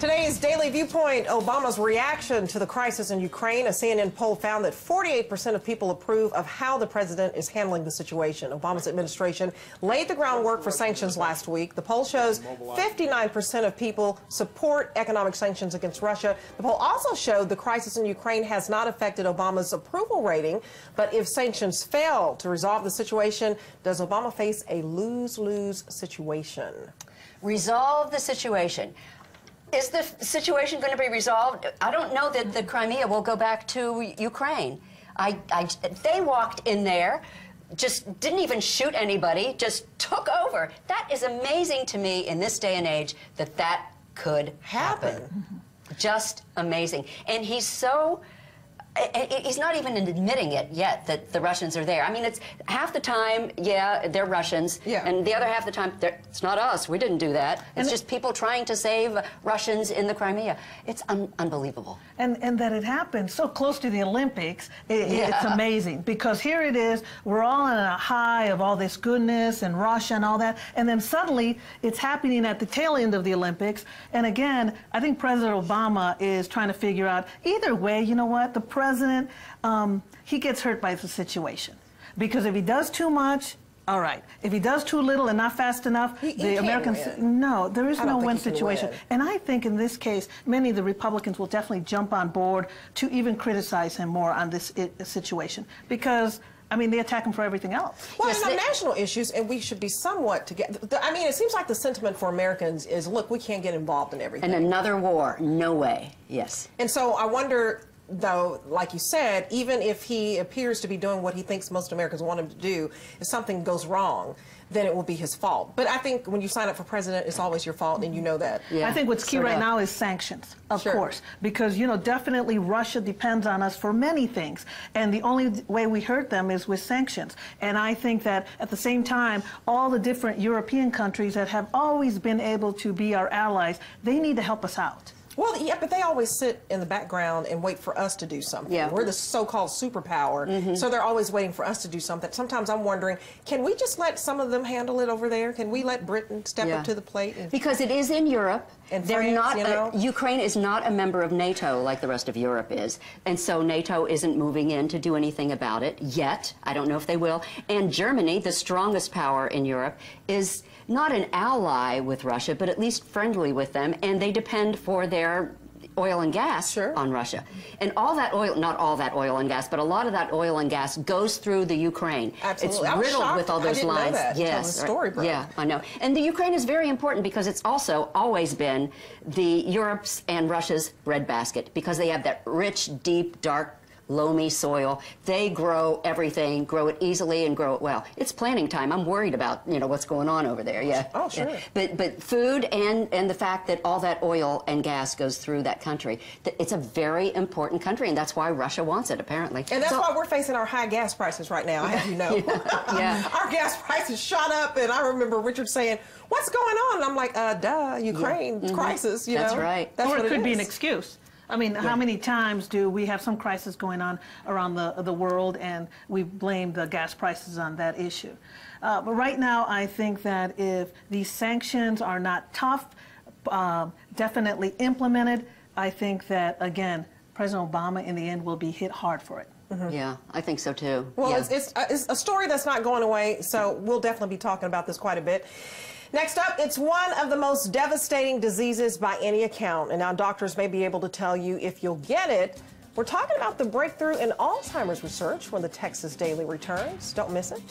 Today's Daily Viewpoint, Obama's reaction to the crisis in Ukraine. A CNN poll found that 48% of people approve of how the president is handling the situation. Obama's administration laid the groundwork for sanctions last week. The poll shows 59% of people support economic sanctions against Russia. The poll also showed the crisis in Ukraine has not affected Obama's approval rating. But if sanctions fail to resolve the situation, does Obama face a lose-lose situation? Resolve the situation. Is the situation going to be resolved? I don't know that the Crimea will go back to Ukraine. They walked in there, just didn't even shoot anybody, just took over. That is amazing to me in this day and age that that could happen. Just amazing. And he's so... He's not even admitting it yet that the Russians are there. I mean, it's half the time, yeah, they're Russians, and the other half the time, it's not us. We didn't do that. It's just people trying to save Russians in the Crimea. It's unbelievable. And that it happened so close to the Olympics, it's amazing. Because here it is, we're all on a high of all this goodness and Russia and all that, and then suddenly it's happening at the tail end of the Olympics. And again, I think President Obama is trying to figure out, either way, you know what, the president, he gets hurt by the situation. Because if he does too much, all right. If he does too little and not fast enough, the Americans... No, there is no win situation. And I think in this case, many of the Republicans will definitely jump on board to even criticize him more on this situation. Because... I mean, they attack him for everything else. Well, yes, on national issues, and we should be somewhat together. I mean, it seems like the sentiment for Americans is, look, we can't get involved in everything. And another war, no way, yes. And so I wonder, though, like you said, even if he appears to be doing what he thinks most Americans want him to do, if something goes wrong, then it will be his fault. But I think when you sign up for president, it's always your fault, and you know that. Yeah. I think what's key right now is sanctions, of course, because, you know, definitely Russia depends on us for many things, and the only way we hurt them is with sanctions. And I think that at the same time, all the different European countries that have always been able to be our allies, they need to help us out. Well, yeah, but they always sit in the background and wait for us to do something. Yeah. We're the so-called superpower, so they're always waiting for us to do something. Sometimes I'm wondering, can we just let some of them handle it over there? Can we let Britain step up to the plate? Because it is in Europe. And they're France, not. you know? Ukraine is not a member of NATO like the rest of Europe is, and so NATO isn't moving in to do anything about it yet. I don't know if they will. And Germany, the strongest power in Europe, is not an ally with Russia, but at least friendly with them, and they depend for their oil and gas on Russia. And all that oil, not all that oil and gas, but a lot of that oil and gas goes through the Ukraine. Absolutely. It's riddled with all those lines. I didn't know that. Yes. The story broke. Yeah, I know. And the Ukraine is very important because it's also always been the Europe's and Russia's breadbasket, because they have that rich, deep, dark, loamy soil. They grow everything, grow it easily and grow it well. It's planting time. I'm worried about, you know, what's going on over there. Yeah. Oh, sure. Yeah. But food and the fact that all that oil and gas goes through that country, it's a very important country, and that's why Russia wants it, apparently. And that's why we're facing our high gas prices right now, I have you know. Our gas prices shot up, and I remember Richard saying, "What's going on?" And I'm like, duh, Ukraine crisis, you know. That's right. Or it could be an excuse. I mean, how many times do we have some crisis going on around the world, and we blame the gas prices on that issue? But right now, I think that if these sanctions are not tough, definitely implemented, I think that, again, President Obama, in the end, will be hit hard for it. Yeah, I think so, too. Well, it's a story that's not going away, so we'll definitely be talking about this quite a bit. Next up, it's one of the most devastating diseases by any account, and now doctors may be able to tell you if you'll get it. We're talking about the breakthrough in Alzheimer's research when the Texas Daily returns. Don't miss it.